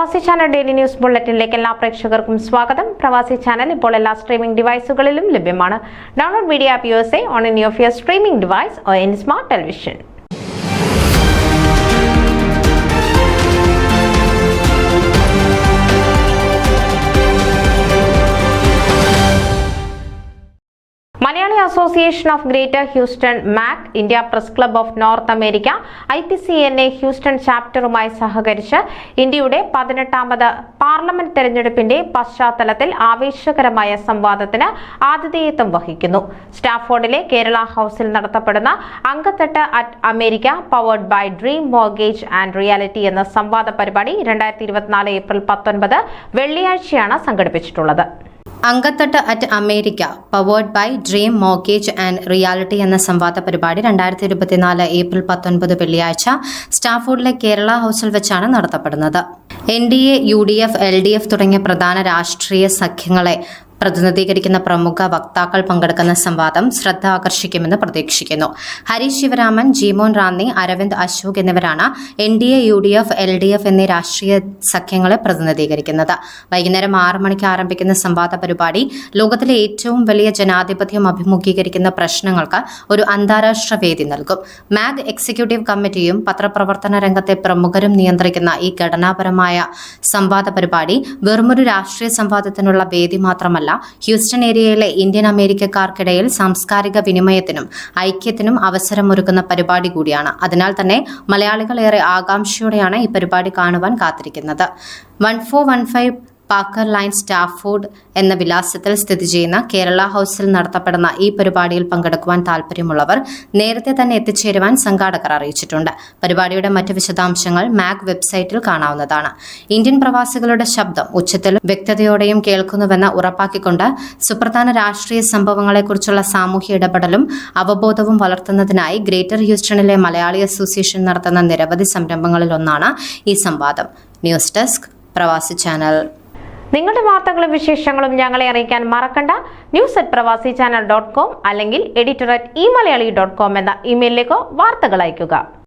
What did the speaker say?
പ്രവാസി channel daily news ബുള്ളറ്റിനിലേക്ക് എല്ലാ പ്രേക്ഷകർക്കും സ്വാഗതം. പ്രവാസി ചാനൽ ഇപ്പോൾ എല്ലാ സ്ട്രീമിംഗ് ഡിവൈസുകളിലും ലഭ്യമാണ്. Download media app USA on any of your streaming device or any smart television. Malayali association of greater Houston MAGH, India press club of North America, IPCNA Houston ചാപ്റ്ററുമായി സഹകരിച്ച് ഇന്ത്യയുടെ 18ാമത് പാർലമെന്റ് തെരഞ്ഞെടുപ്പിന്റെ പശ്ചാത്തലത്തിൽ ആവേശകരമായ സംവാദത്തിന് ആതിഥേയത്വം വഹിക്കുന്നു. സ്റ്റാഫോർഡിലെ കേരള ഹൌസിൽ നടത്തപ്പെടുന്ന Ankathattu at America powered by dream mortgage and reality എന്ന സംവാദ പരിപാടി 2024 ഏപ്രിൽ 19 വെള്ളിയാഴ്ചയാണ് സംഘടിപ്പിച്ചിട്ടുള്ളത്. Ankathattu at America powered by dream mortgage and reality എന്ന സംവാദ പരിപാടി 2024 ഏപ്രിൽ 19 വെള്ളിയാഴ്ച സ്റ്റാഫോർഡിലെ കേരള ഹൌസിൽ വെച്ചാണ് നടത്തപ്പെടുന്നത്. NDA, UDF, LDF തുടങ്ങിയ പ്രധാന രാഷ്ട്രീയ സഖ്യങ്ങളെ പ്രതിനിധീകരിക്കുന്ന പ്രമുഖ വക്താക്കൾ പങ്കെടുക്കുന്ന സംവാദം ശ്രദ്ധ ആകർഷിക്കുമെന്ന് പ്രതീക്ഷിക്കുന്നു. ഹരി ശിവരാമൻ, ജീമോൻ റാന്നി, അരവിന്ദ് അശോക് എന്നിവരാണ് NDA, UDF, LDF എന്നീ രാഷ്ട്രീയ സഖ്യങ്ങളെ പ്രതിനിധീകരിക്കുന്നത്. വൈകുന്നേരം 6 മണിക്ക് ആരംഭിക്കുന്ന സംവാദ പരിപാടി ലോകത്തിലെ ഏറ്റവും വലിയ ജനാധിപത്യം അഭിമുഖീകരിക്കുന്ന പ്രശ്നങ്ങൾക്ക് ഒരു അന്താരാഷ്ട്ര വേദി നൽകും. മാഗ് എക്സിക്യൂട്ടീവ് കമ്മിറ്റിയും പത്രപ്രവർത്തന രംഗത്തെ പ്രമുഖരും നിയന്ത്രിക്കുന്ന ഈ ഘടനാപരമായ സംവാദ പരിപാടി വെറുമൊരു രാഷ്ട്രീയ സംവാദത്തിനുള്ള വേദി മാത്രമല്ല, ഹ്യൂസ്റ്റൺ ഏരിയയിലെ ഇന്ത്യൻ അമേരിക്കക്കാർക്കിടയിൽ സാംസ്കാരിക വിനിമയത്തിനും ഐക്യത്തിനും അവസരമൊരുക്കുന്ന പരിപാടി കൂടിയാണ്. അതിനാൽ തന്നെ മലയാളികൾ ഏറെ ആകാംക്ഷയോടെയാണ് ഈ പരിപാടി കാണുവാൻ കാത്തിരിക്കുന്നത്. 1415 പാക്കർ ലൈൻ സ്റ്റാഫോർഡ് എന്ന വിലാസത്തിൽ സ്ഥിതി ചെയ്യുന്ന കേരള ഹൌസിൽ നടത്തപ്പെടുന്ന ഈ പരിപാടിയിൽ പങ്കെടുക്കുവാൻ താൽപ്പര്യമുള്ളവർ നേരത്തെ തന്നെ എത്തിച്ചേരുവാൻ സംഘാടകർ അറിയിച്ചിട്ടുണ്ട്. പരിപാടിയുടെ മറ്റ് വിശദാംശങ്ങൾ മാക് വെബ്സൈറ്റിൽ കാണാവുന്നതാണ്. ഇന്ത്യൻ പ്രവാസികളുടെ ശബ്ദം ഉച്ചത്തിലും വ്യക്തതയോടെയും കേൾക്കുന്നുവെന്ന് ഉറപ്പാക്കിക്കൊണ്ട് സുപ്രധാന രാഷ്ട്രീയ സംഭവങ്ങളെക്കുറിച്ചുള്ള സാമൂഹ്യ ഇടപെടലും അവബോധവും വളർത്തുന്നതിനായി ഗ്രേറ്റർ ഹ്യൂസ്റ്റണിലെ മലയാളി അസോസിയേഷൻ നടത്തുന്ന നിരവധി സംരംഭങ്ങളിലൊന്നാണ് ഈ സംവാദം. ന്യൂസ് ഡെസ്ക്, പ്രവാസി ചാനൽ. നിങ്ങളുടെ വാർത്തകളും വിശേഷങ്ങളും ഞങ്ങളെ അറിയിക്കാൻ മറക്കണ്ട. news@pravasichannel.com അല്ലെങ്കിൽ editor@eMalayali.com എന്ന ഇമെയിലിലേക്കോ വാർത്തകൾ അയയ്ക്കുക.